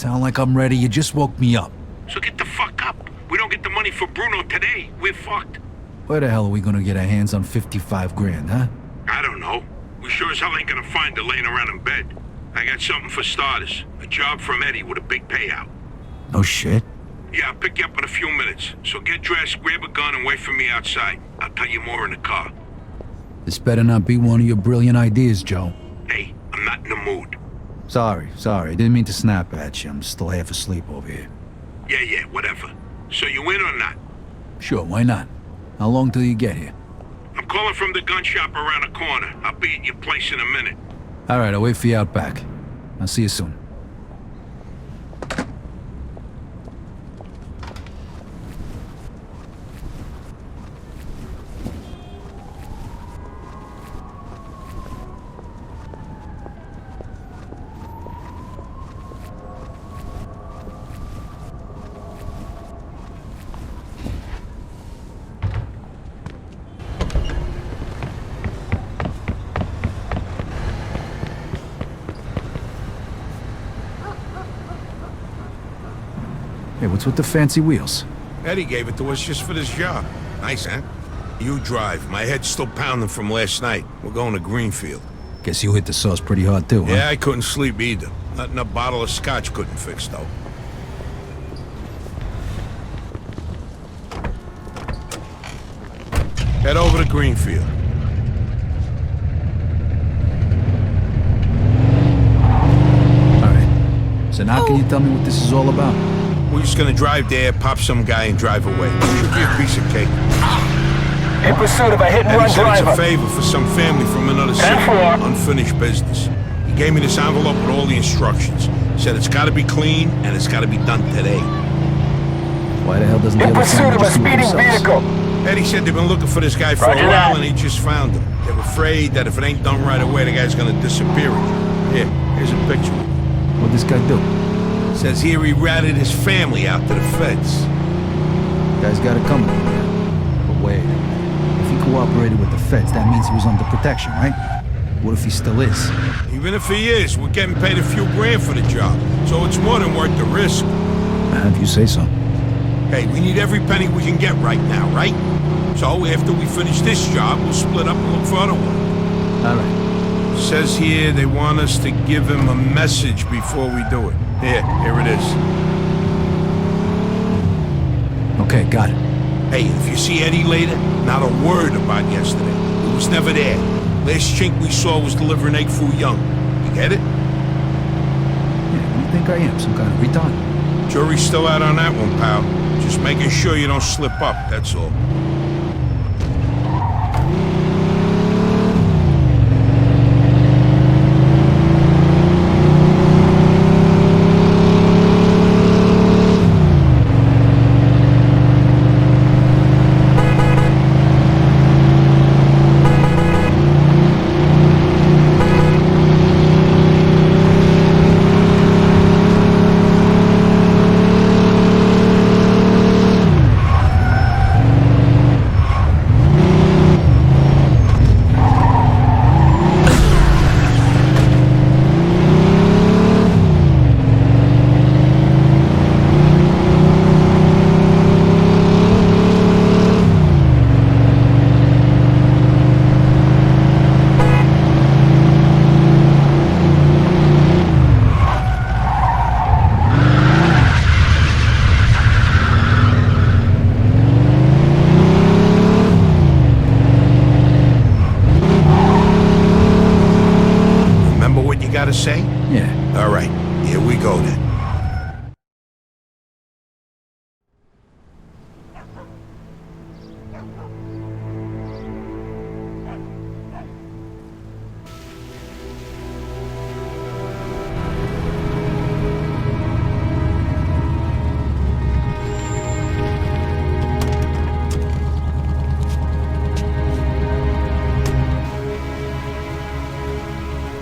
Sound like I'm ready? You just woke me up. So get the fuck up. We don't get the money for Bruno today, we're fucked. Where the hell are we gonna get our hands on 55 grand, huh? I don't know. We sure as hell ain't gonna find her laying around in bed. I got something for starters. A job from Eddie with a big payout. No shit. Yeah, I'll pick you up in a few minutes. So get dressed, grab a gun, and wait for me outside. I'll tell you more in the car. This better not be one of your brilliant ideas, Joe. Hey, I'm not in the mood. Sorry. Didn't mean to snap at you. I'm still half asleep over here. Yeah, whatever. So you in or not? Sure, why not? How long till you get here? I'm calling from the gun shop around the corner. I'll be at your place in a minute. All right, I'll wait for you out back. I'll see you soon. Hey, what's with the fancy wheels? Eddie gave it to us just for this job. Nice, huh? You drive. My head's still pounding from last night. We're going to Greenfield. Guess you hit the sauce pretty hard too, huh? Yeah, I couldn't sleep either. Nothing a bottle of scotch couldn't fix, though. Head over to Greenfield. All right. So now can you tell me what this is all about? We're just gonna drive there, pop some guy, and drive away. Should be a piece of cake. In pursuit of a hit-and-run Eddie said it's driver. a favor for some family from another city. 10-4. Unfinished business. He gave me this envelope with all the instructions. Said it's gotta be clean, and it's gotta be done today. Why the hell doesn't the In other pursuit family of a just do it speeding themselves? vehicle. Eddie said they've been looking for this guy for Roger a while, that. and he just found him. They're afraid that if it ain't done right away, the guy's gonna disappear again. Here's a picture. What'd this guy do? Says here he ratted his family out to the feds. Guy's got it coming. But wait, if he cooperated with the feds, that means he was under protection, right? What if he still is? Even if he is, we're getting paid a few grand for the job, so it's more than worth the risk. If you say so. Hey, we need every penny we can get right now, right? So after we finish this job, we'll split up and look for other work. All right. Says here they want us to give him a message before we do it. Here it is. Okay, got it. Hey, if you see Eddie later, not a word about yesterday. He was never there. Last chink we saw was delivering egg foo young. You get it? Yeah, what do you think I am? Some kind of retard? Jury's still out on that one, pal. Just making sure you don't slip up, that's all. Gotta say? Yeah. All right, here we go then.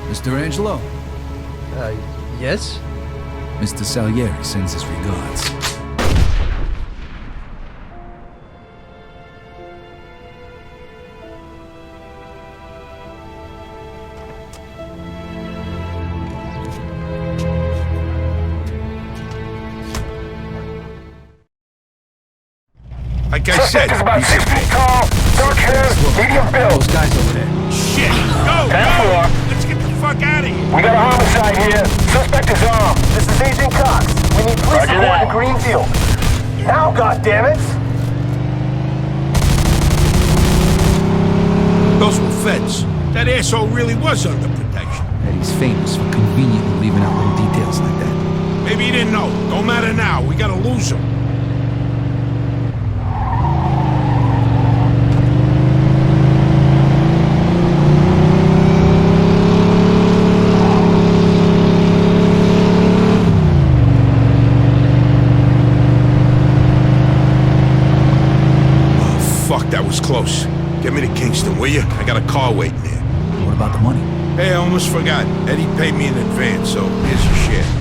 Mr. Angelo? Yes? Mr. Salieri sends his regards. Like I said, Suspect is about he's 6 feet tall, dark hair, medium build. Those guys over there. shit. Go, 10-4. Let's get the fuck out of here. We got a homicide here. Suspect is armed. This is Agent Cox. We need police support in Greenfield. Now, goddammit! Those were feds. That asshole really was under protection. Eddie's famous for conveniently leaving out little details like that. Maybe he didn't know. Don't matter now. We gotta lose him. Fuck, that was close. Get me to Kingston, will you? I got a car waiting there. What about the money? Hey, I almost forgot. Eddie paid me in advance, so here's your share.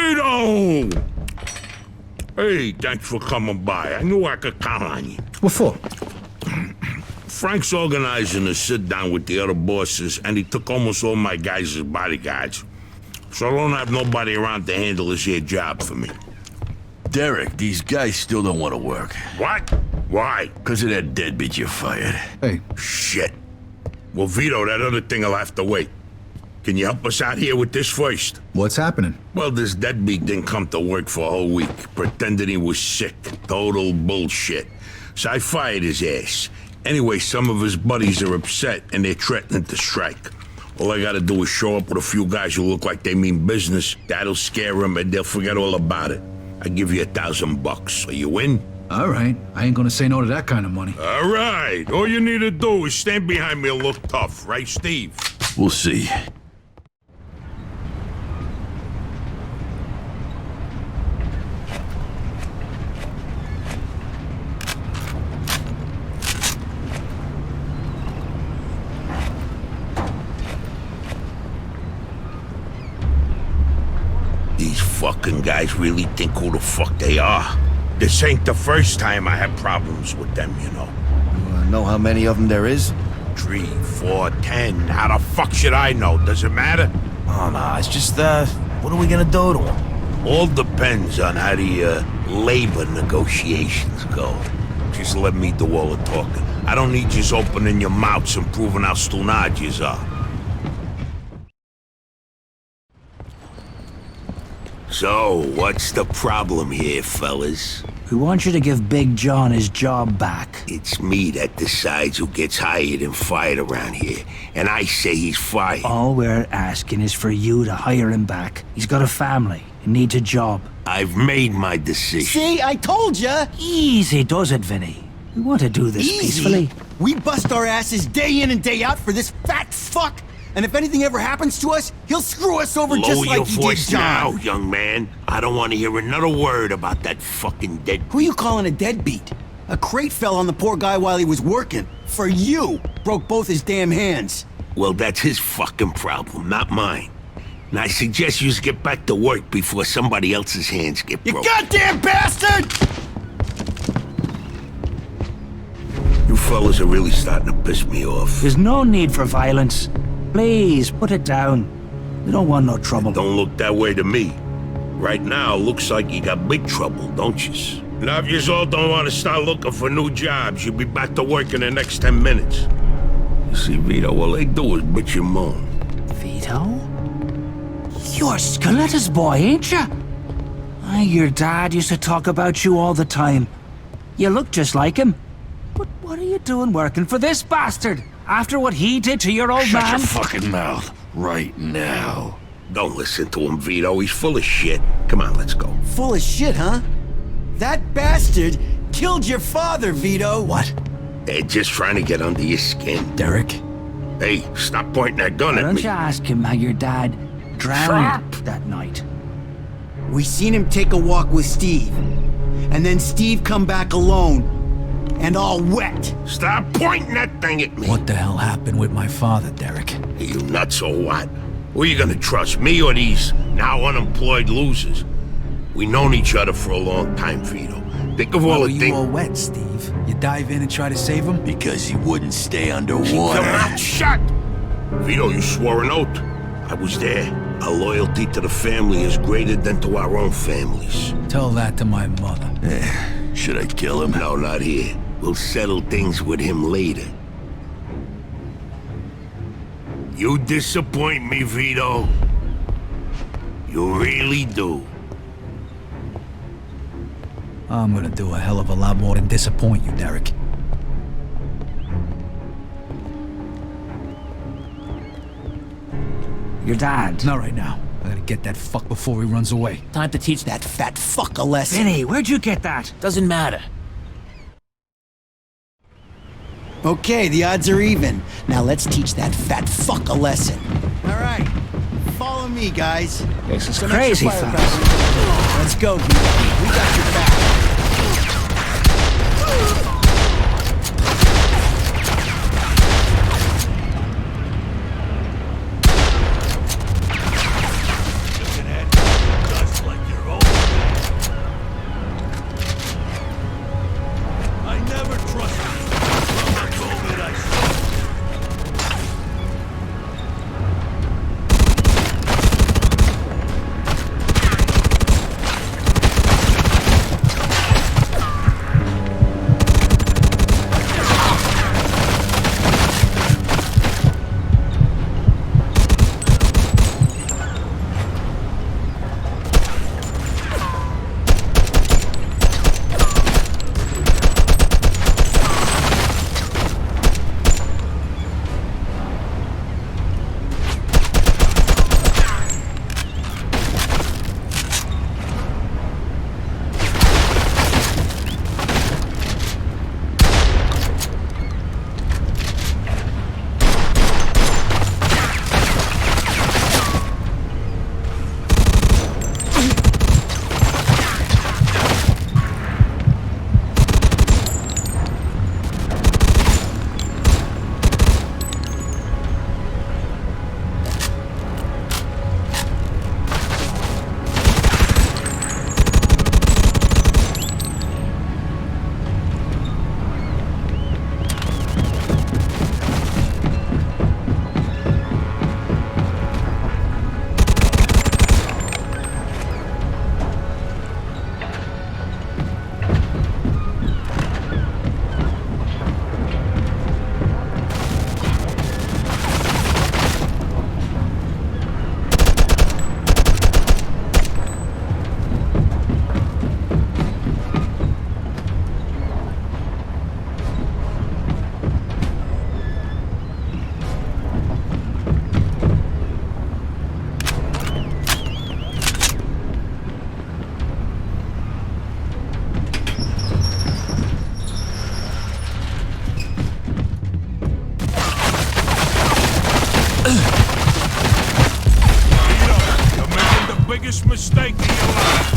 Vito! Hey, thanks for coming by. I knew I could count on you. What for? Frank's organizing a sit-down with the other bosses, and he took almost all my guys as bodyguards. So I don't have nobody around to handle this here job for me. Derek, these guys still don't want to work. What? Why? Because of that deadbeat you fired. Hey, Shit. Well, Vito, that other thing will have to wait. Can you help us out here with this first? what's happening? Well, this deadbeat didn't come to work for a whole week, pretending he was sick. Total bullshit. So I fired his ass. Anyway, some of his buddies are upset, and they're threatening to strike. All I gotta do is show up with a few guys who look like they mean business. That'll scare them, and they'll forget all about it. I give you $1,000. Are you in? All right, I ain't gonna say no to that kind of money. All right. All you need to do is stand behind me and look tough, right, Steve? We'll see. These fucking guys really think who the fuck they are. This ain't the first time I had problems with them, you know. Know how many of them there is? 3, 4, 10. How the fuck should I know? Does it matter? Oh, no, it's just, what are we gonna do to them? All depends on how the, labor negotiations go. Just let me do all the talking. I don't need you opening your mouths and proving how stunad yous are. So, what's the problem here, fellas? We want you to give Big John his job back. It's me that decides who gets hired and fired around here, and I say he's fired. All we're asking is for you to hire him back. He's got a family and needs a job. I've made my decision. See, I told ya! Easy does it, Vinny. We want to do this peacefully. We bust our asses day in and day out for this fat fuck, and if anything ever happens to us, he'll screw us over just Lower like your he did voice now, John. young man. I don't want to hear another word about that fucking dead. Who you calling a deadbeat? A crate fell on the poor guy while he was working. For you! Broke both his damn hands. Well, that's his fucking problem, not mine. And I suggest you get back to work before somebody else's hands get You broken. goddamn bastard! You fellas are really starting to piss me off. There's no need for violence. Please, put it down. We don't want no trouble. Don't look that way to me. Right now, looks like you got big trouble, don't you? Now, if you all don't want to start looking for new jobs, you'll be back to work in the next 10 minutes. You see, Vito, all they do is bitch and moan. Vito? You're Scoletta's boy, ain't ya? Your dad used to talk about you all the time. You look just like him. But what are you doing working for this bastard? After what he did to your old Shut man? your fucking mouth right now. Don't listen to him, Vito. He's full of shit. Come on, let's go. Full of shit, huh? That bastard killed your father, Vito. What? They're just trying to get under your skin. Derek? Hey, stop pointing that gun Why at don't me. you ask him how your dad drowned that night? We seen him take a walk with Steve. And then Steve come back alone. And all wet. Stop pointing that thing at me. What the hell happened with my father, Derek? Are you nuts or what? Who are you gonna trust, me or these now unemployed losers? We known each other for a long time, Vito. Think of all Why were the you things. all wet, Steve? You dive in and try to save him? Because he wouldn't stay Keep underwater. your mouth shut! Vito, you swore an oath. I was there. Our loyalty to the family is greater than to our own families. Tell that to my mother. Should I kill him? No, not here. We'll settle things with him later. You disappoint me, Vito. You really do. I'm gonna do a hell of a lot more than disappoint you, Derek. Your dad. Not right now. I gotta get that fuck before he runs away. Time to teach that fat fuck a lesson. Vinny, where'd you get that? Doesn't matter. Okay, the odds are even. Now let's teach that fat fuck a lesson. All right, follow me, guys. This is Some crazy, extra fellas. firepower. Let's go, Vito. We got your back. You're making the biggest mistake of your life.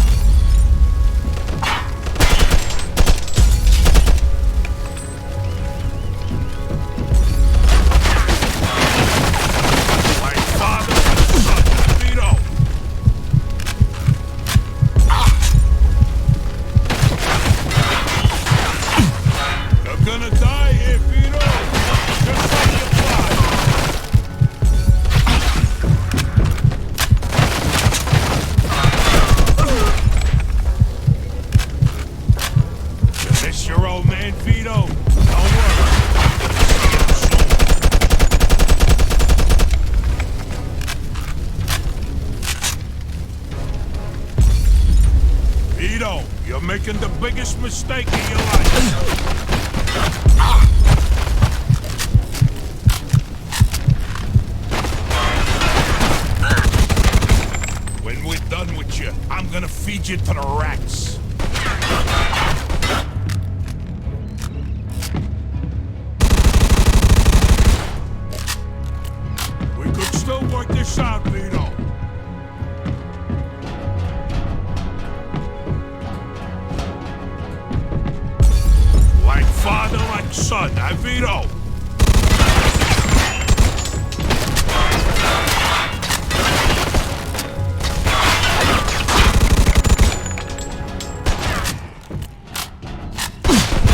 Like father and son, Vito. You're gonna die here, Vito. Just like your father. You miss your old man, Vito? Don't worry. Vito, you're making the biggest mistake of your life. When we're done with you, I'm gonna feed you to the rats. We could still work this out, Vito. Like father, like son, huh, Vito?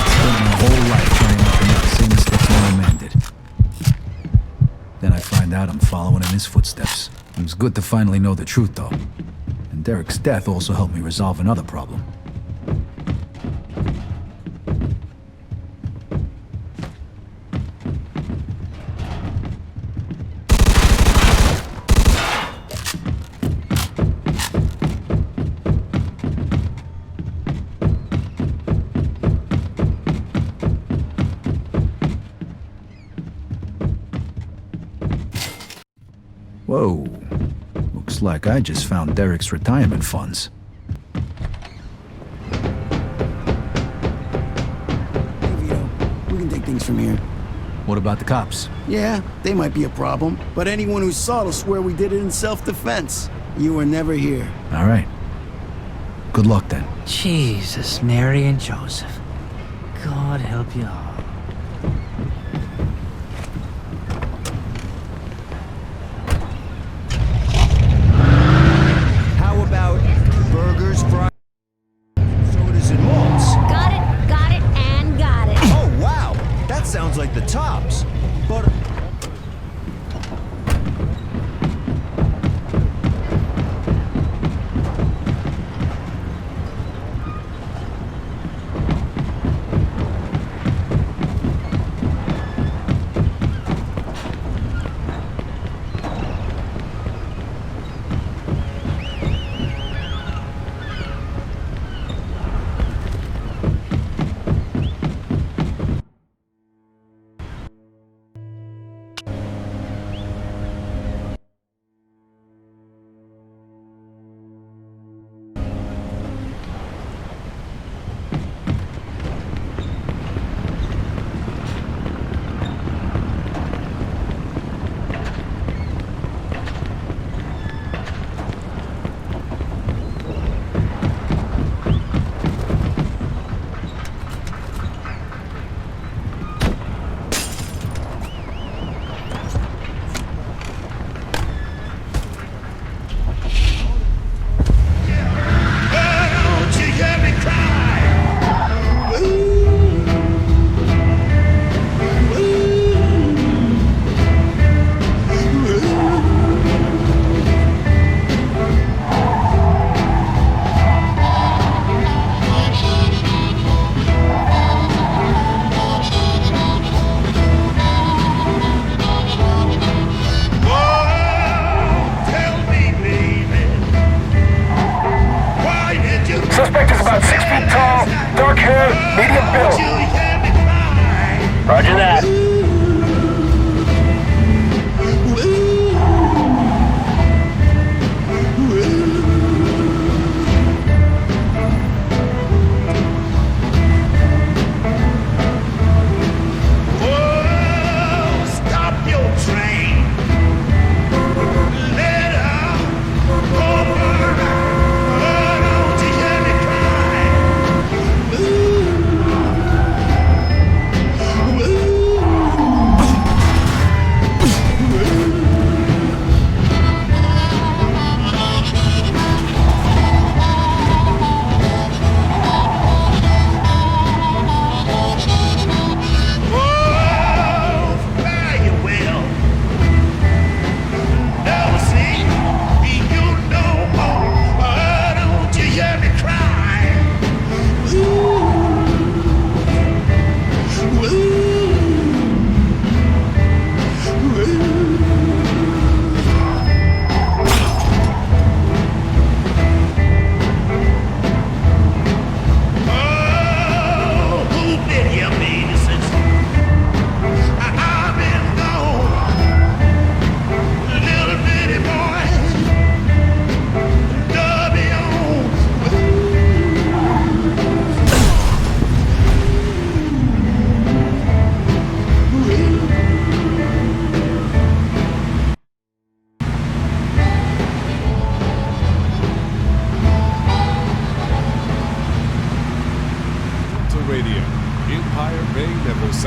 Spent my whole life trying not to make the same mistakes my man did. Then I find out I'm following in his footsteps. It was good to finally know the truth, though. And Derek's death also helped me resolve another problem. Whoa. Looks like I just found Derek's retirement funds. Hey, Vito, we can take things from here. What about the cops? Yeah, they might be a problem, but anyone who saw it'll swear we did it in self-defense. You were never here. All right. Good luck then. Jesus, Mary and Joseph. God help you all. How about burgers, fries, sodas, and malts? Got it, and got it. Oh, wow! That sounds like the tops. But...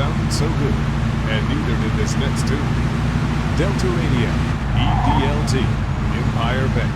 sounded so good, and neither did this next tune. Delta Radio, EDLT, Empire Bay.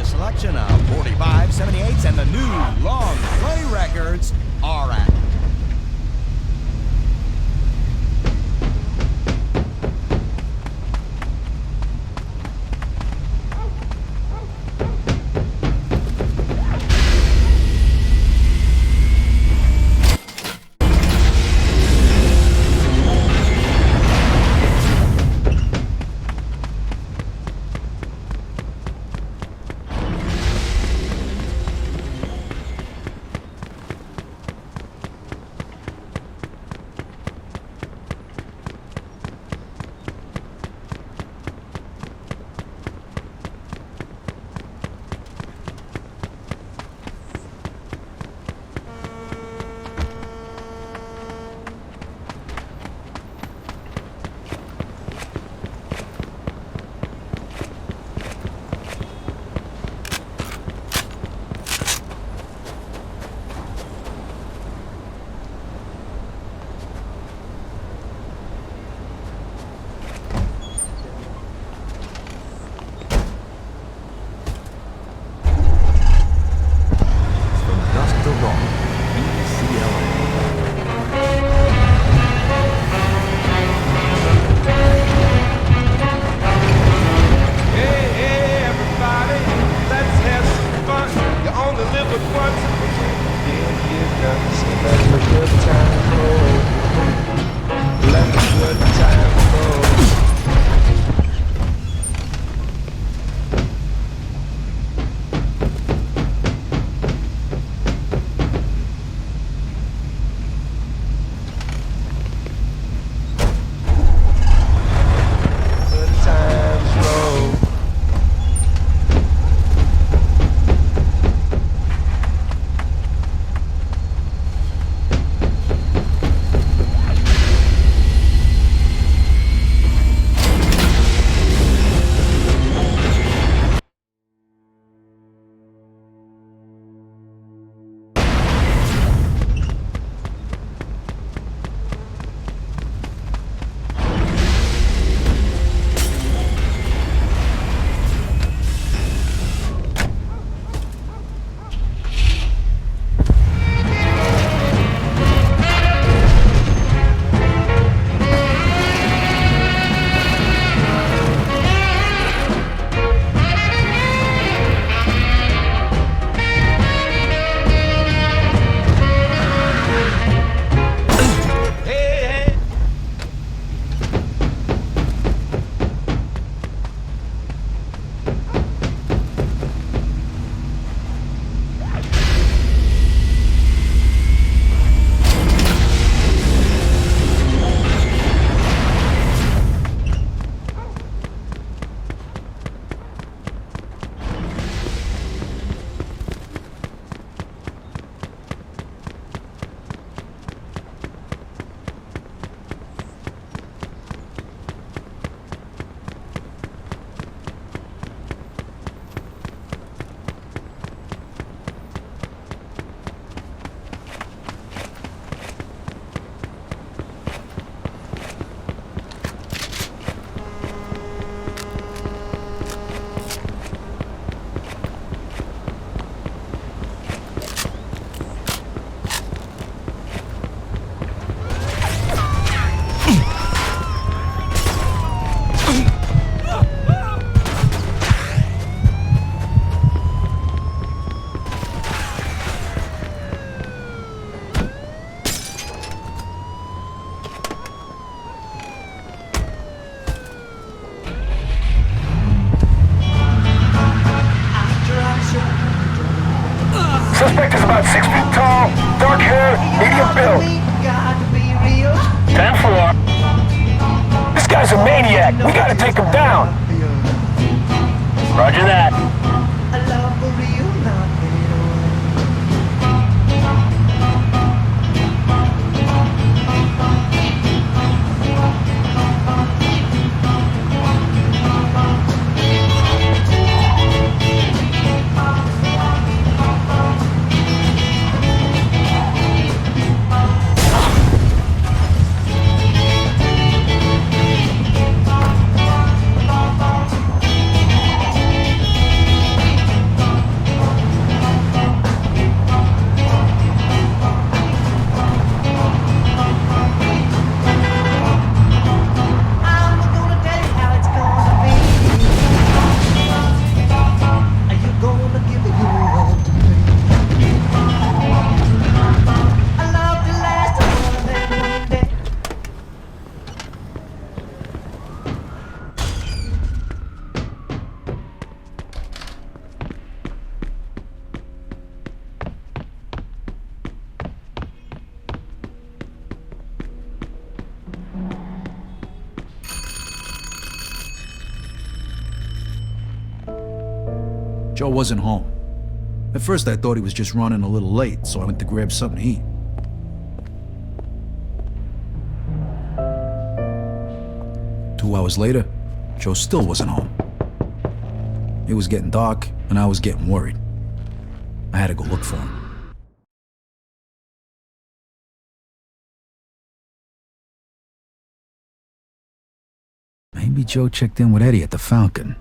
Selection of 45, 78s, and the new long play records are at Joe wasn't home. At first I thought he was just running a little late, so I went to grab something to eat. Two hours later, Joe still wasn't home. It was getting dark, and I was getting worried. I had to go look for him. Maybe Joe checked in with Eddie at the Falcon.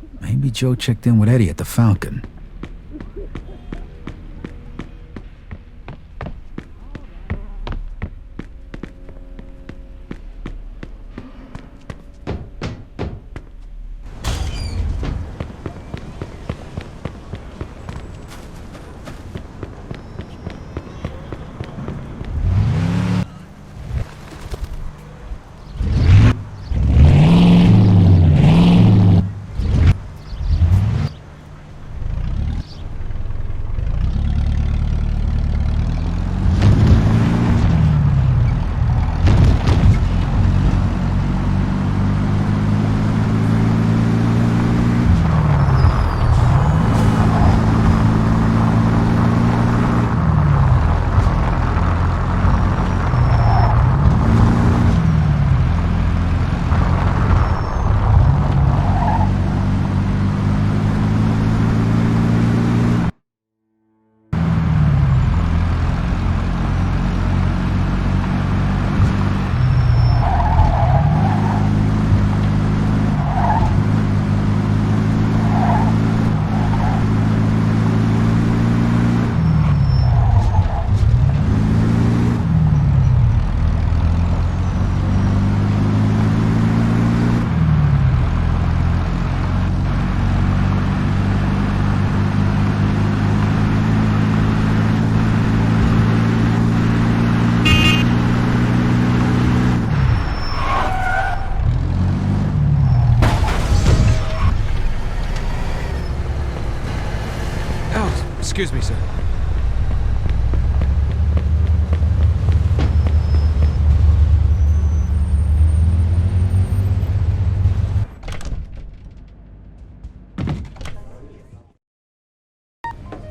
Excuse me, sir.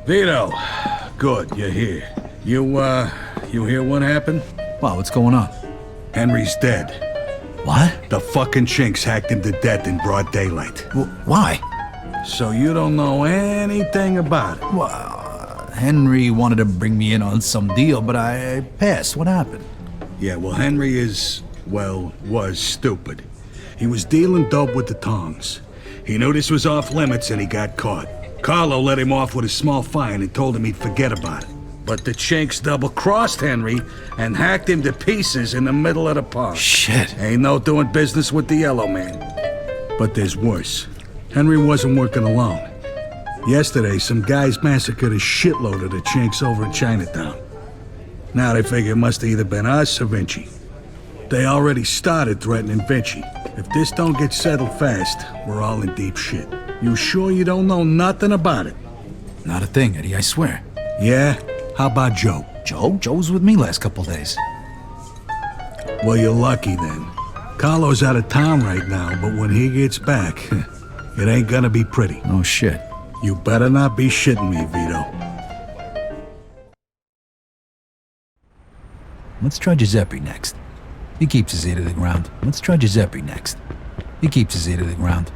Vito, good, you're here. You hear what happened? Wow, what's going on? Henry's dead. What? The fucking chinks hacked him to death in broad daylight. Why? So you don't know anything about it? Well, Henry wanted to bring me in on some deal, but I passed. What happened? Yeah, well, Henry was stupid. He was dealing dope with the tongs. He knew this was off limits and he got caught. Carlo let him off with a small fine and told him he'd forget about it. But the chinks double-crossed Henry and hacked him to pieces in the middle of the park. Shit. Ain't no doing business with the yellow man. But there's worse. Henry wasn't working alone. Yesterday, some guys massacred a shitload of the chinks over in Chinatown. Now they figure it must have either been us or Vinci. They already started threatening Vinci. If this don't get settled fast, we're all in deep shit. You sure you don't know nothing about it? Not a thing, Eddie, I swear. Yeah? How about Joe? Joe? Joe was with me last couple days. Well, you're lucky then. Carlo's out of town right now, but when he gets back, it ain't gonna be pretty. No shit. You better not be shitting me, Vito. Let's try Giuseppe next. He keeps his ear to the ground. Let's try Giuseppe next. He keeps his ear to the ground.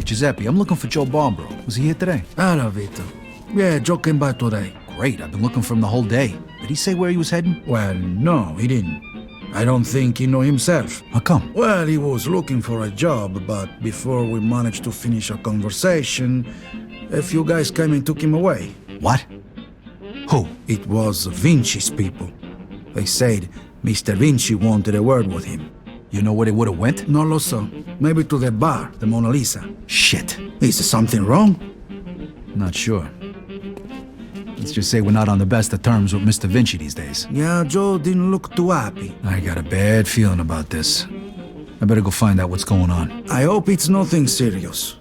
Hey, Giuseppe, I'm looking for Joe Barbaro. Was he here today? Hello, Vito. Yeah, Joe came by today. Great, I've been looking for him the whole day. Did he say where he was heading? Well, no, he didn't. I don't think he know himself. How come? Well, he was looking for a job, but before we managed to finish our conversation, a few guys came and took him away. What? Who? It was Vinci's people. They said Mr. Vinci wanted a word with him. You know where they would've went? No lo so. Maybe to the bar, the Mona Lisa. Shit. Is something wrong? Not sure. Let's just say we're not on the best of terms with Mr. Vinci these days. Yeah, Joe didn't look too happy. I got a bad feeling about this. I better go find out what's going on. I hope it's nothing serious.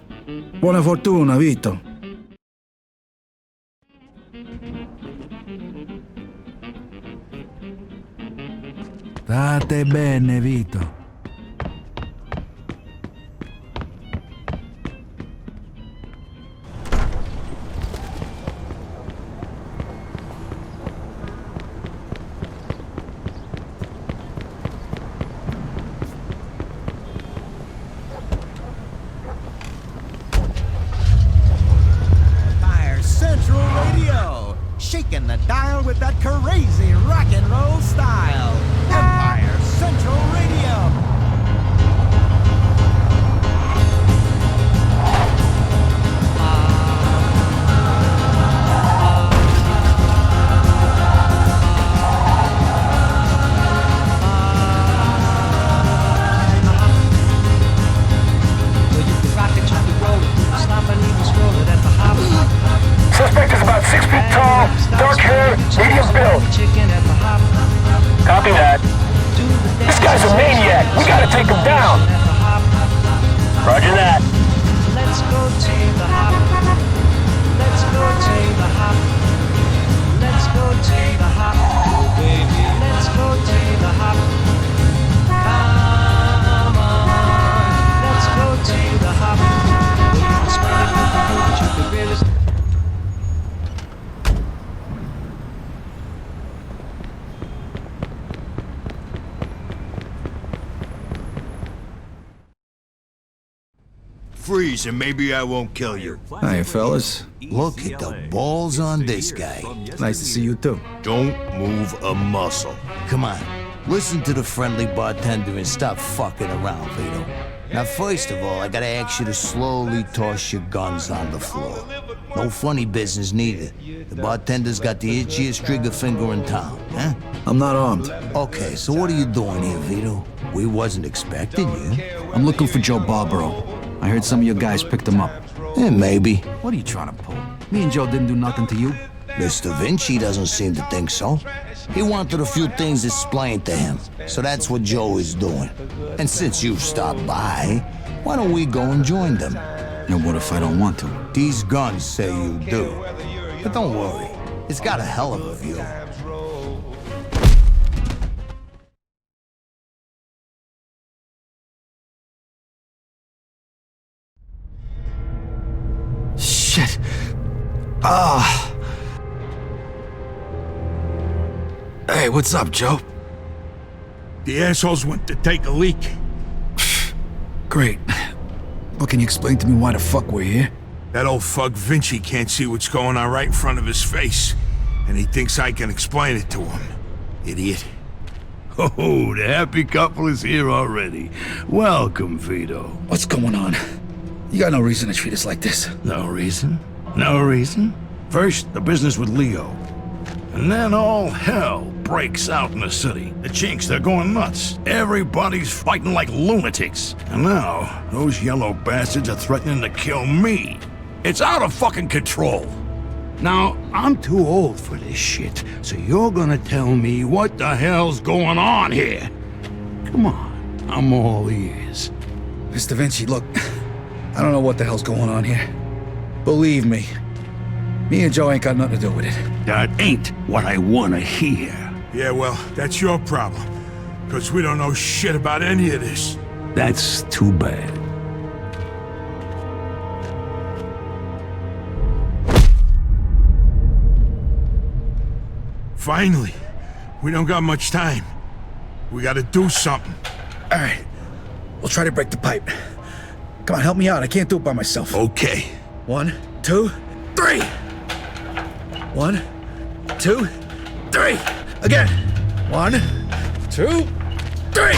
Buona fortuna, Vito. State bene, Vito. Empire Central Radio, shaking the dial with that crazy rock and roll style. Empire Central Radio. Suspect is about 6 feet tall, dark hair, medium build. Copy that. This guy's a maniac. We gotta take him down. Roger that. Let's go to the hop. Let's go to the hop. Let's go to the hop. Oh, baby, let's go to the hop. Come on. Let's go to the hop. Freeze and maybe I won't kill you. Hiya, fellas. Look at the balls on this guy. Nice to see you, too. Don't move a muscle. Come on, listen to the friendly bartender and stop fucking around, Vito. Now, first of all, I gotta ask you to slowly toss your guns on the floor. No funny business neither. The bartender's got the itchiest trigger finger in town, huh? I'm not armed. Okay, so what are you doing here, Vito? We wasn't expecting you. I'm looking for Joe Barbaro. I heard some of your guys picked him up. Maybe. What are you trying to pull? Me and Joe didn't do nothing to you. Mr. Vinci doesn't seem to think so. He wanted a few things explained to him, so that's what Joe is doing. And since you've stopped by, why don't we go and join them? And what if I don't want to? These guns say you do. But don't worry, it's got a hell of a view. Shit. Ah. Hey, what's up, Joe? The assholes went to take a leak. Great. Well, can you explain to me why the fuck we're here? That old fuck Vinci can't see what's going on right in front of his face, and he thinks I can explain it to him. Idiot. Oh, the happy couple is here already. Welcome, Vito. What's going on? You got no reason to treat us like this. No reason? No reason? First, the business with Leo. And then all hell breaks out in the city. The chinks, they're going nuts. Everybody's fighting like lunatics. And now, those yellow bastards are threatening to kill me. It's out of fucking control. Now, I'm too old for this shit, so you're gonna tell me what the hell's going on here. Come on, I'm all ears. Mr. Vinci, look, I don't know what the hell's going on here. Believe me, me and Joe ain't got nothing to do with it. That ain't what I wanna hear. Yeah, well, that's your problem. Because we don't know shit about any of this. That's too bad. Finally. We don't got much time. We gotta do something. All right, we'll try to break the pipe. Come on, help me out. I can't do it by myself. Okay. 1, 2, 3. 1, 2, 3. Again. 1, 2, 3.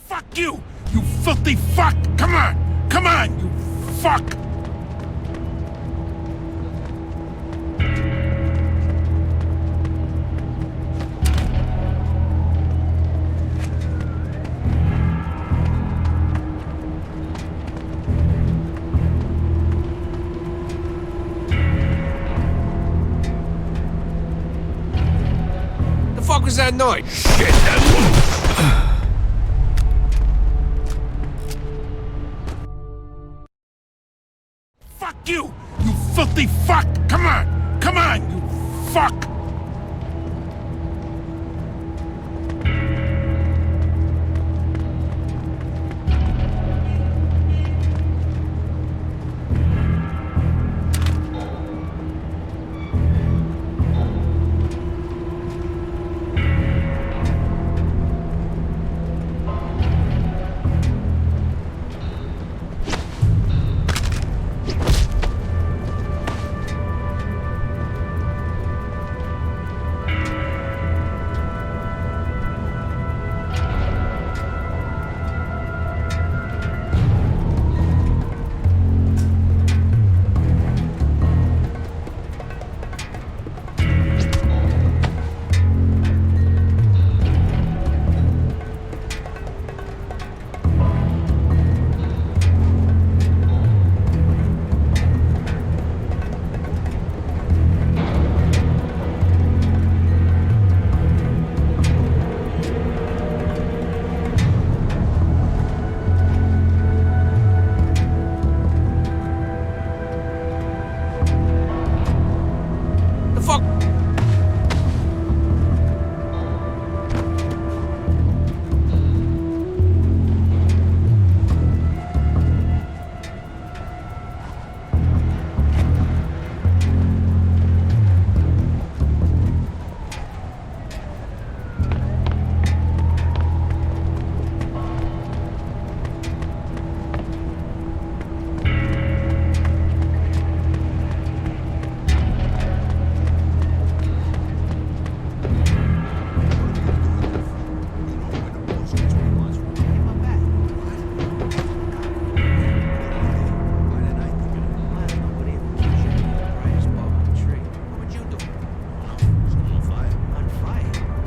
Fuck you! You filthy fuck! Come on! Come on, you fuck! The fuck was that noise? Shit, that loose! Fuck you! You filthy fuck! Come on! Come on, you fuck!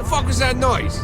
What was that noise?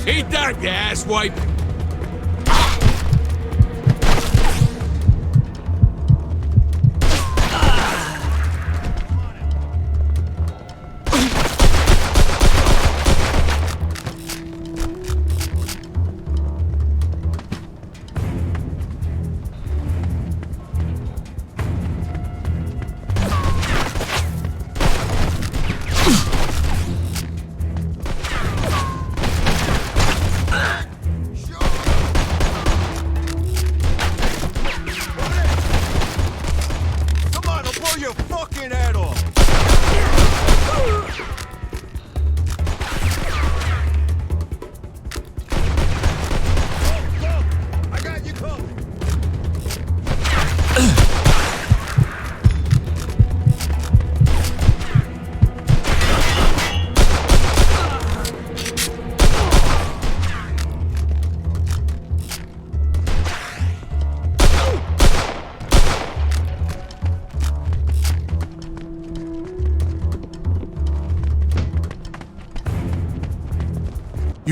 Eat that, you asswipe!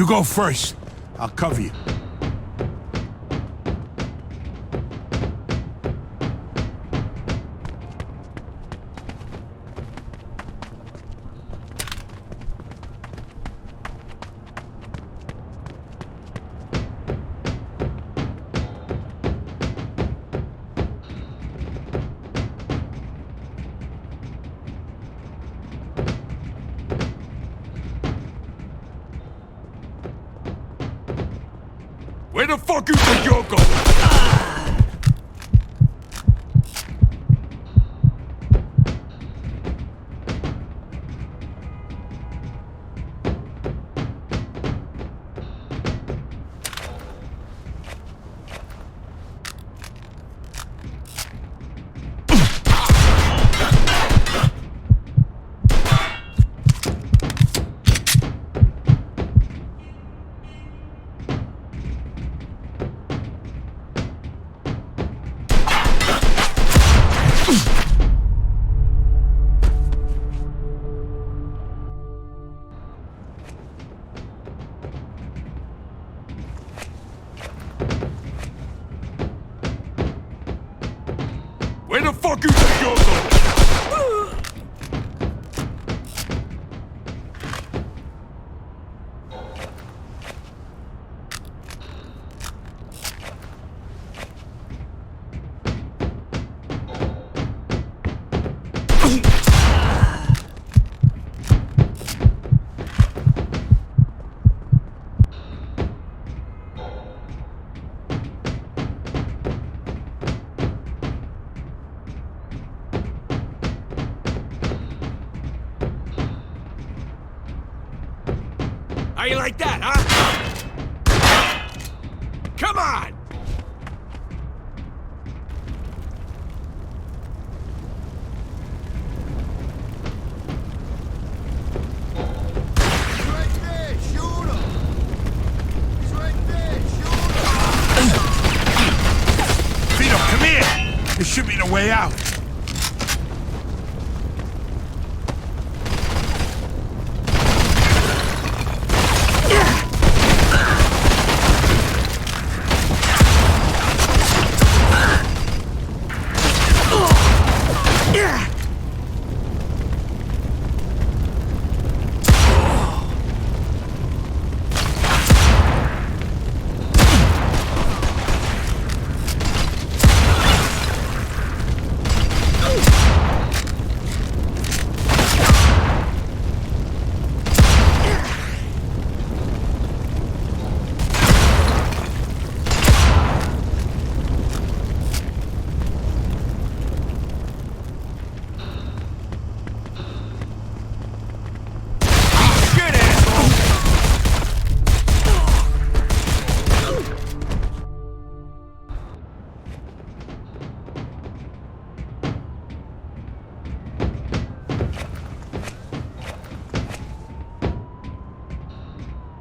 You go first. I'll cover you. Where the fuck you think you're going? Where the fuck you think you're going? How you like that, huh? Come on! Vito, come here! This should be the way out.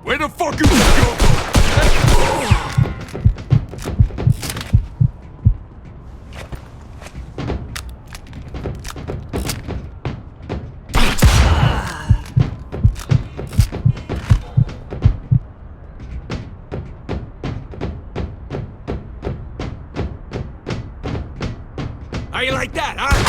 Where the fuck you think you're going? How you like that, huh?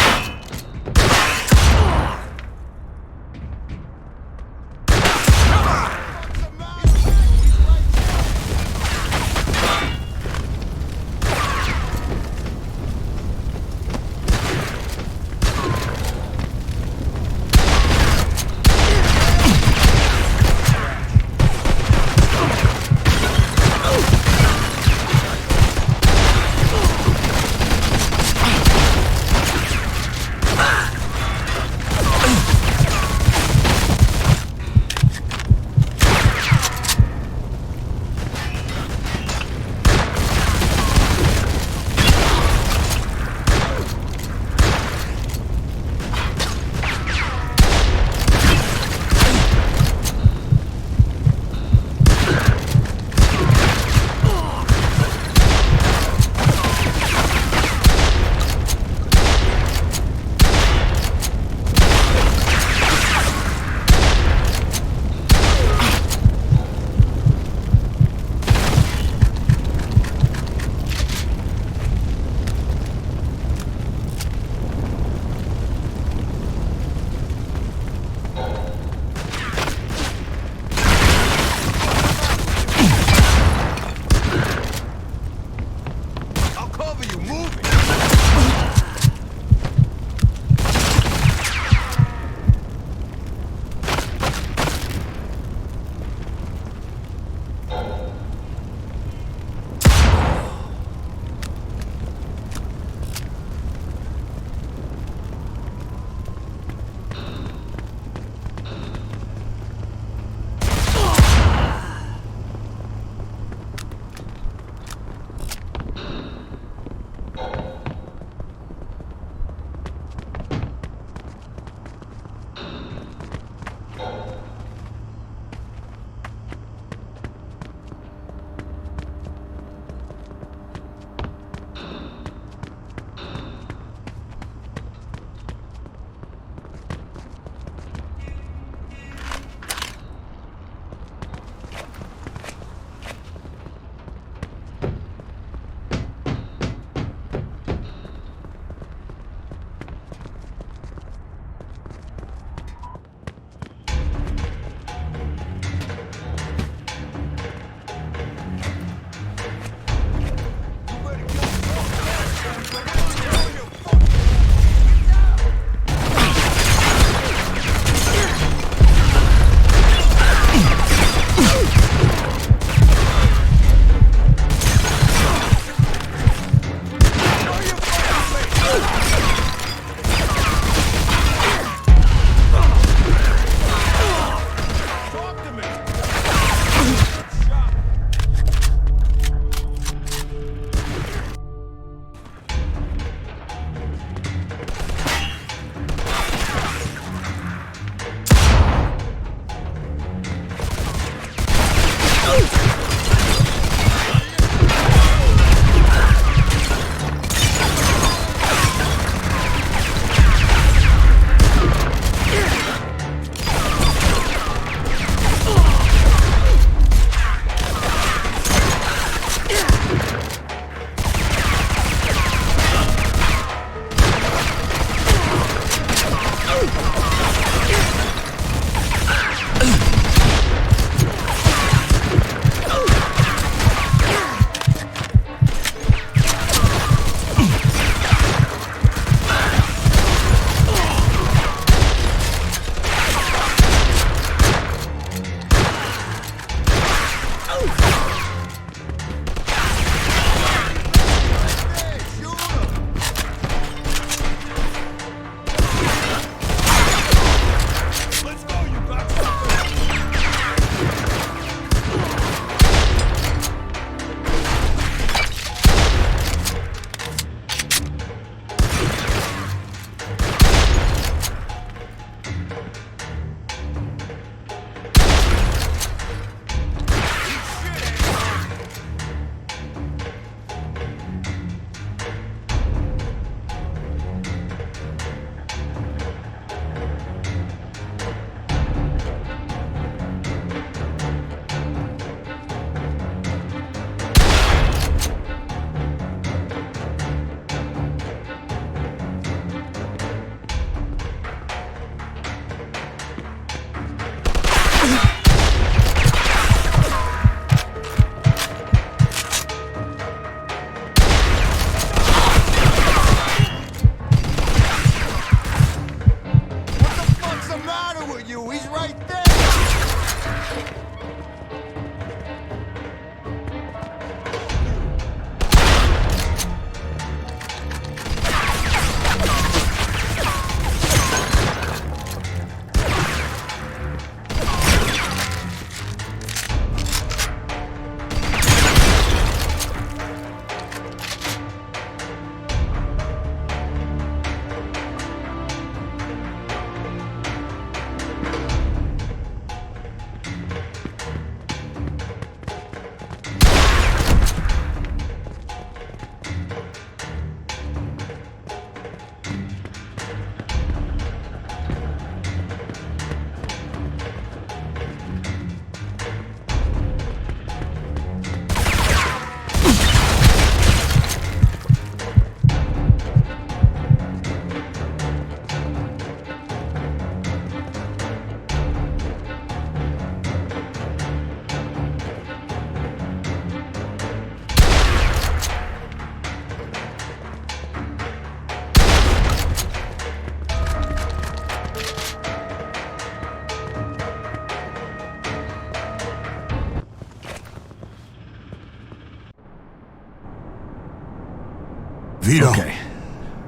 Vito. Okay.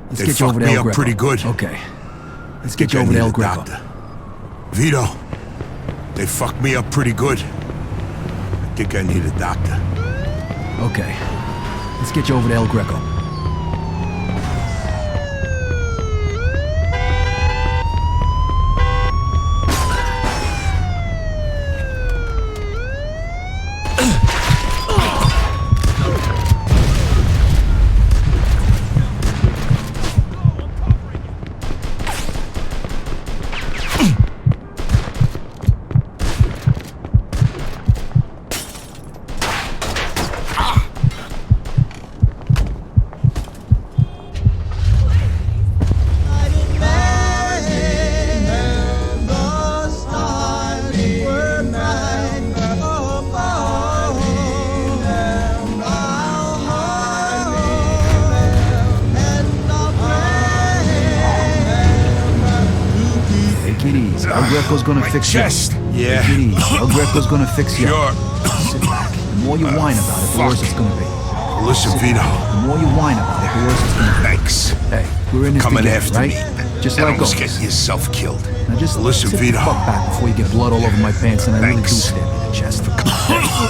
Let's They get you over fucked to me El up Greco. pretty good. Okay. Let's get you I over to need El a Greco. doctor. Vito, they fucked me up pretty good. I think I need a doctor. Okay. Let's get you over to El Greco. El Greco's gonna fix chest. you. Yeah. Take it easy. El Greco's gonna fix you. Sure. Sit back. The more you whine about it, the worse it's gonna be. Listen, Sit Vito. back. The more you whine about it, the worse it's gonna be. Thanks. Hey, we're in this Coming together, after right? me. Just And like almost always. getting yourself killed. Now just Listen, sit Vito. the fuck back before you get blood all over my pants and I really do Thanks. stab you in the chest.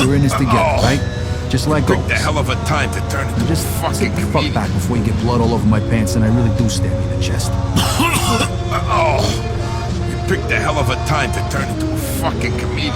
We're in this together, right? Just like Picked always. a hell of a time to turn into Just a sit fucking the fuck comedian. back before you get blood all over my pants and I really do stab you in the chest. Oh, you picked a hell of a time to turn into a fucking comedian.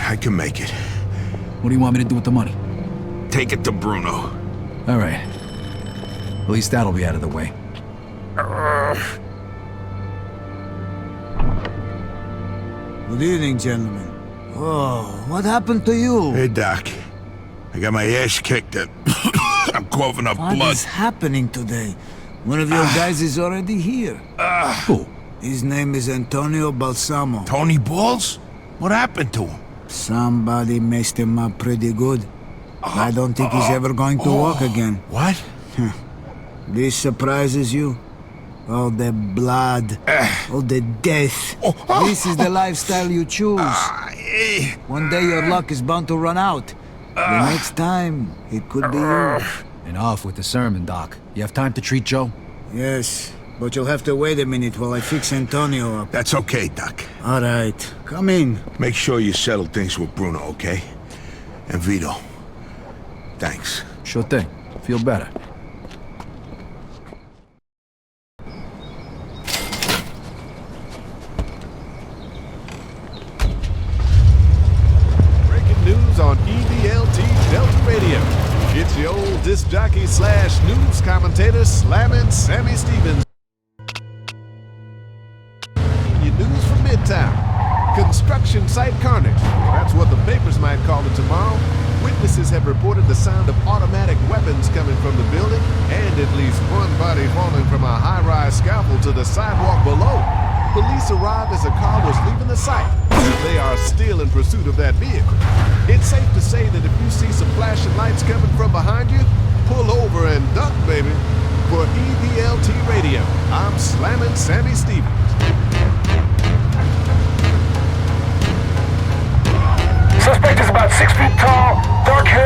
I can make it. What do you want me to do with the money? Take it to Bruno. All right. At least that'll be out of the way. Good evening, gentlemen. Oh, what happened to you? Hey, Doc. I got my ass kicked and I'm coughing up What blood. is happening today? One of your guys is already here. Who? His name is Antonio Balsamo. Tony Balls? What happened to him? Somebody messed him up pretty good. I don't think he's ever going to walk again. What? This surprises you? All the blood, all the death. This is the lifestyle you choose. One day your luck is bound to run out. The next time, it could be you. Enough with the sermon, Doc. You have time to treat Joe? Yes, but you'll have to wait a minute while I fix Antonio up. That's okay, Doc. All right, come in. Make sure you settle things with Bruno, okay? And Vito. Thanks. Sure thing. Feel better. Breaking news on EDLT Delta Radio. It's the old disc jockey / news commentator slamming Sammy Stevens. Your news from Midtown. Construction site carnage. That's what the papers might call it tomorrow. Witnesses have reported the sound of automatic weapons coming from the building and at least one body falling from a high-rise scaffold to the sidewalk below. Police arrived as a car was leaving the site. They are still in pursuit of that vehicle. It's safe to say that if you see some flashing lights coming from behind you, pull over and duck, baby. For EDLT Radio, I'm slamming Sammy Stevens. Suspect is about 6 feet tall, dark hair.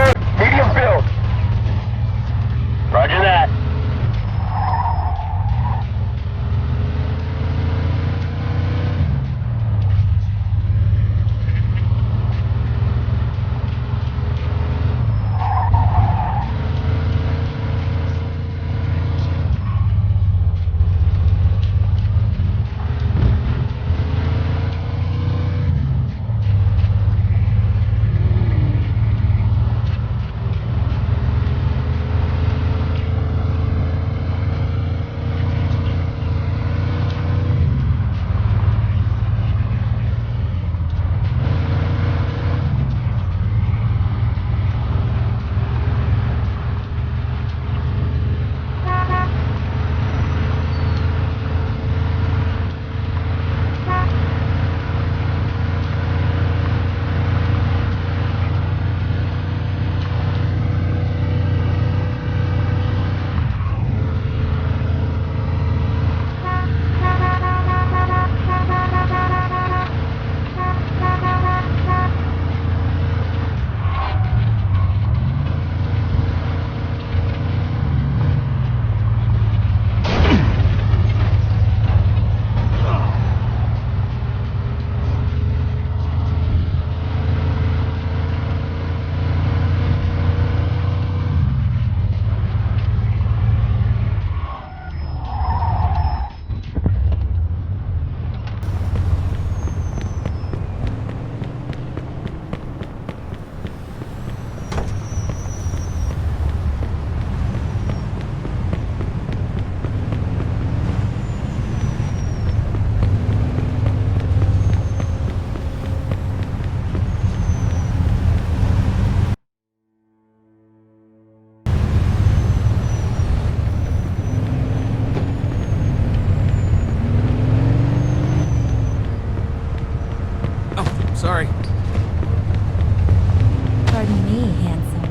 Pardon me, handsome.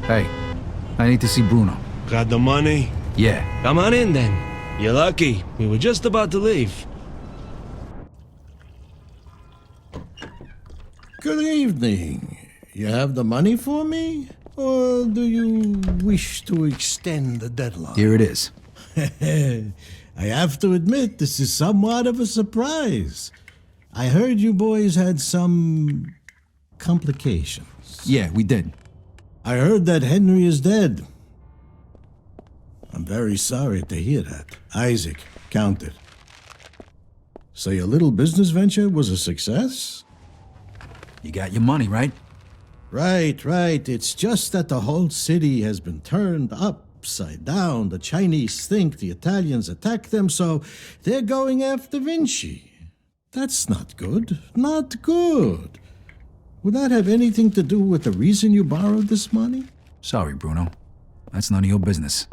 Hey, I need to see Bruno. Got the money? Yeah. Come on in then. You're lucky. We were just about to leave. Good evening. You have the money for me? Or do you wish to extend the deadline? Here it is. I have to admit, this is somewhat of a surprise. I heard you boys had some complications. Yeah, we did. I heard that Henry is dead. I'm very sorry to hear that. Isaac, count it. So your little business venture was a success? You got your money, right? Right. It's just that the whole city has been turned upside down. The Chinese think the Italians attacked them, so they're going after Vinci. That's not good. Not good. Would that have anything to do with the reason you borrowed this money? Sorry, Bruno. That's none of your business.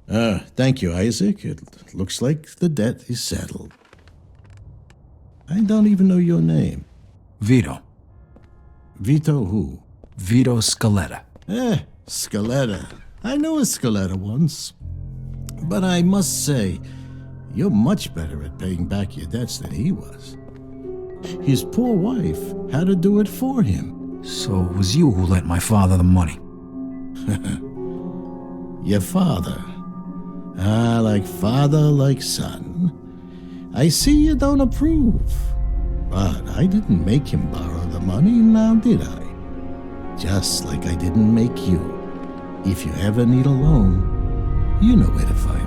Thank you, Isaac. It looks like the debt is settled. I don't even know your name. Vito. Vito who? Vito Scaletta. Scaletta. I knew a Scaletta once. But I must say, you're much better at paying back your debts than he was. His poor wife had to do it for him. So it was you who lent my father the money? Your father? Like father, like son. I see you don't approve. But I didn't make him borrow the money, now did I? Just like I didn't make you. If you ever need a loan, you know where to find me.